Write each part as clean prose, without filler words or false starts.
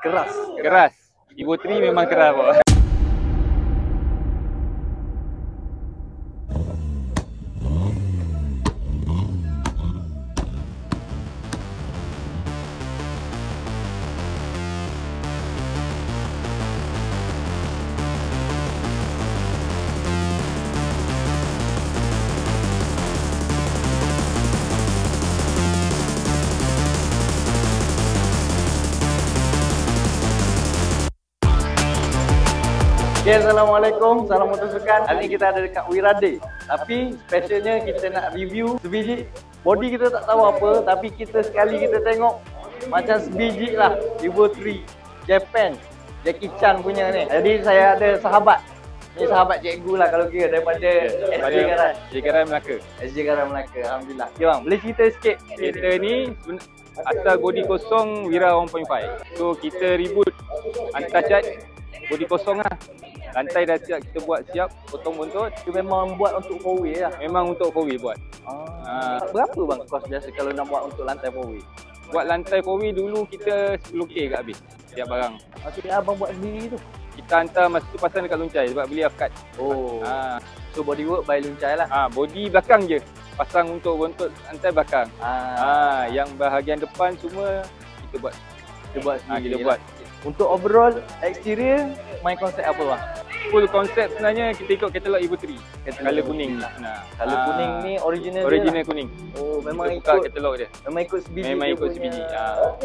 Keras. Keras. Evo 3 memang keras bos. Okay, Assalamualaikum, salam motosukan. Hari ni kita ada dekat Wirade. Tapi specialnya kita nak review sebiji. Body kita tak tahu apa, tapi sekali kita tengok macam sebiji lah. Evo 3 Japan, Jackie Chan punya ni. Jadi saya ada sahabat. Ni sahabat cikgu lah kalau kira daripada SJ Garan. SJ Garan Melaka. SJ Garan Melaka, Alhamdulillah. Okay bang, boleh cerita sikit? Kita ni asal body kosong Wira 1.5. So kita reboot hantar cat body kosong lah. Lantai dah siap, kita buat siap, potong buntut. Itu memang buat untuk 4-way lah. Memang untuk 4-way buat. Berapa bang kos biasa kalau nak buat untuk lantai 4-way? Buat lantai 4-way dulu kita 10k kat habis setiap barang. Maksudnya abang buat sendiri tu? Kita hantar masa tu pasang dekat Luncai sebab beli half-cut. Oh. So body work by Luncai lah? Body belakang je. Pasang untuk buntut lantai belakang. Yang bahagian depan semua kita buat. Sendiri kita buat. Untuk overall exterior, main konsep apa bang? Full konsep sebenarnya kita ikut katalog Evo 3. Color kuning. Color kuning ni original lah. kuning. Oh, memang kita ikut katalog dia. Memang ikut sebiji. Memang ikut sebiji.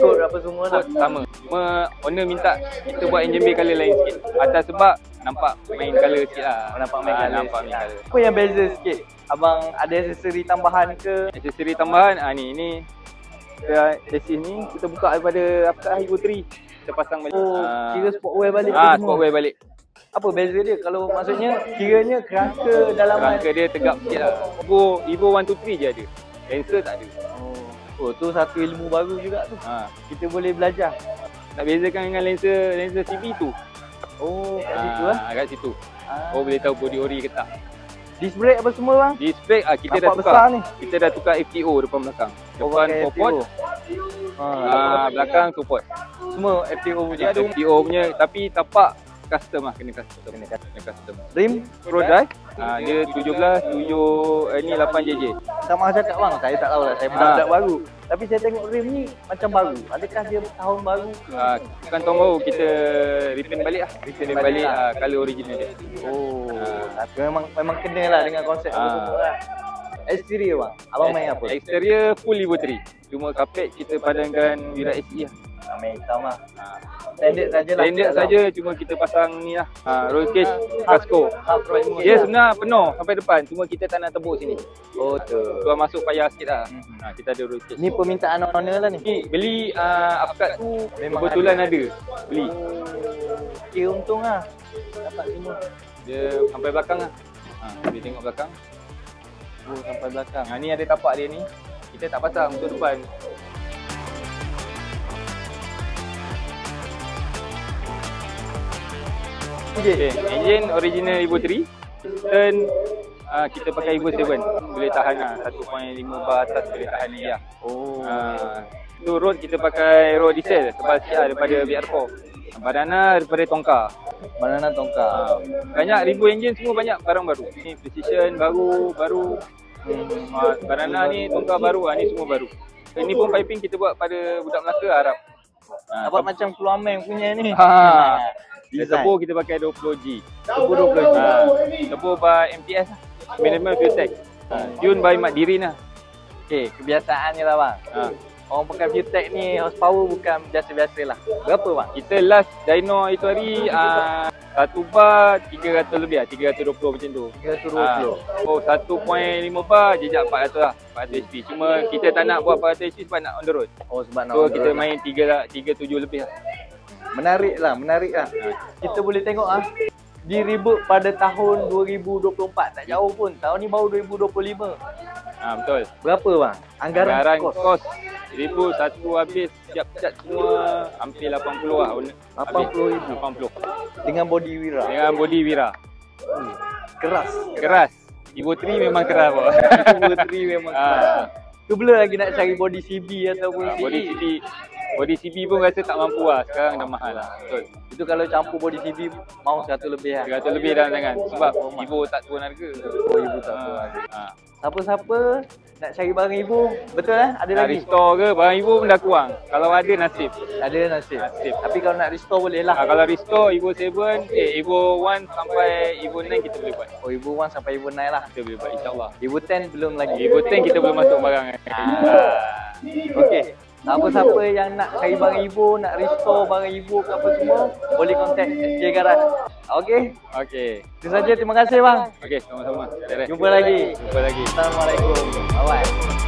Kod apa semua lah. Sama. Cuma owner minta kita buat engine bay color lain sikit. Atas sebab nampak main color sikit lah. Nampak main color. Color. Apa yang beza sikit? Abang ada aksesori tambahan ke? Aksesori tambahan ni chassis ni kita buka daripada Evo 3. Kita pasang balik. Kira sportwear balik. Sportwear balik. Apa beza dia? Kalau maksudnya kiranya kerangka dalam kerangka dia tegap sikit lah. Evo 1, 2, 3 je ada. Lancer tak ada. Oh, tu satu ilmu baru juga tu. Kita boleh belajar. Nak bezakan dengan Lancer CB tu. Oh, kat situ lah. Kat situ. Boleh tahu body ori ke tak. Disc brake apa semua bang? Disc brake kita dah tukar. Besar ni. Kita dah tukar FTO depan belakang. Depan support. Belakang support. Semua FTO punya. Ada FTO punya tapi tapak custom lah, kena custom. Rim Pro Drive. Dia 17, 8JJ. Sama cakap bang, saya tak tahu lah, saya budak baru. Tapi saya tengok rim ni macam baru. Adakah dia tahun baru? Bukan tahun baru, kita repaint balik lah. Repaint balik color original dia. Tapi memang kena lah dengan konsep semua lah. Exterior bang, abang main apa? Exterior full Evo 3. Cuma carpet kita padankan Wira SE lah. Main hitam lah. Standard sajalah. Standard saja, cuma kita pasang ni lah. Roll cage Casco. Dia sebenarnya penuh sampai depan, cuma kita tak nak tebuk sini. Oh tu. Tuan masuk payah sikit lah. Kita ada roll cage. Ni permintaan owner lah ni. Beli half-cut tu kebetulan ada. Beli. Kira untung lah. Dapat semua. Dia sampai belakang lah. Boleh tengok belakang. Sampai belakang. Ni ada tapak dia ni. Kita tak pasang untuk depan. Engine original Evo 3. Turn kita pakai Evo 7. Boleh tahan lah. 1.5 bar atas boleh tahan lagi lah. Tu road kita pakai road diesel. Tebal sikit lah daripada BR4. Banana daripada Tonka. Banana Tonka. Banyak ribu engine semua banyak barang baru. Ni precision baru. Banana ni Tonka baru. Ni semua baru. Ini pun piping kita buat pada budak Melaka Arab. Nampak macam keluar main punya ni. Turbo kita pakai 20G. Turbo 20G. Turbo by MPS lah. Minimum fuel tank. Tune by Mat Dirin lah. Okay, kebiasaannya lah bang. Orang pakai fuel tank ni horsepower bukan biasa-biasa lah. Berapa bang? Kita last dyno itu hari 1 bar 300 lebih lah. 320 macam tu. 320. 1.5 bar jejak 400 lah. 400 HP. Cuma kita tak nak buat 400 HP sebab nak on the road. Sebab nak on the road. So kita main 307 lebih lah. Menarik lah. Kita boleh tengok di reboot pada tahun 2024. Tak jauh pun. Tahun ni baru 2025. Betul. Berapa bang? Anggaran kos? Reboot satu habis siap cat semua hampir 80 lah. 80,000. Dengan body Wira. Keras. Evo 3 memang keras bos. Evo 3 memang keras. Tu belum lagi nak cari body CB ataupun CE. Body CB Body CB pun rasa tak mampu lah. Sekarang dah mahal lah. Betul. Itu kalau campur body CB mau 100 lebih lah. 300 lebih dah tangan. Sebab Evo tak turun harga. Oh, Ibu tak tahu lagi. Siapa-siapa nak cari barang Ibu, betul Ada Nak lagi? restore ke, barang Evo pun dah kurang. Kalau ada nasib. Ada nasib. Nasib. Tapi kalau nak restore boleh lah. Kalau restore Evo 7, Evo 1 sampai Evo 9 kita boleh buat. Oh, Ibu 1 sampai Ibu 9 lah. Kita boleh buat insyaAllah. Ibu 10 belum lagi. Evo 10 kita boleh masuk barang. Okey. Siapa-siapa yang nak cari barang Ibu, nak restore barang Ibu ke apa semua, boleh contact SJ Garage. Okey. Okey. Itu saja. Terima kasih bang. Okey, sama-sama. Jumpa lagi. Jumpa lagi. Assalamualaikum. Bye-bye.